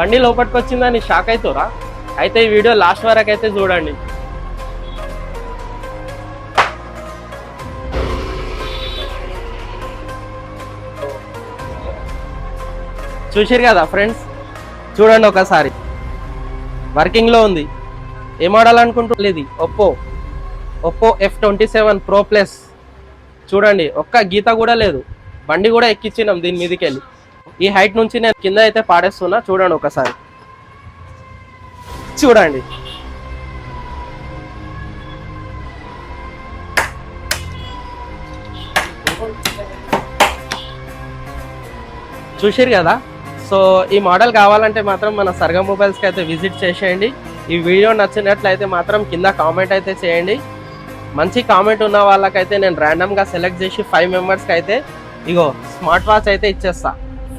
బండి లోపలికి వచ్చిందని షాక్ అవుతారా? అయితే ఈ వీడియో లాస్ట్ వరకు అయితే చూడండి. చూసిరు కదా ఫ్రెండ్స్, చూడండి ఒకసారి, వర్కింగ్లో ఉంది. ఏ మోడల్ అనుకుంటుంది? Oppo F27 Pro Plus. చూడండి, ఒక్క గీత కూడా లేదు. బండి కూడా ఎక్కించినాం దీని మీదకి వెళ్ళి. ఈ హైట్ నుంచి నేను కింద అయితే పాడేస్తున్నా. చూడండి ఒకసారి, చూడండి. చూసిరు కదా. సో ఈ మోడల్ కావాలంటే మాత్రం మన సర్గం మొబైల్స్కి అయితే విజిట్ చేసేయండి. ఈ వీడియో నచ్చినట్లయితే మాత్రం కింద కామెంట్ అయితే చేయండి. మంచి కామెంట్ ఉన్న వాళ్ళకైతే నేను ర్యాండమ్గా సెలెక్ట్ చేసి 5 మెంబర్స్కి అయితే ఇగో స్మార్ట్ వాచ్ అయితే ఇచ్చేస్తా.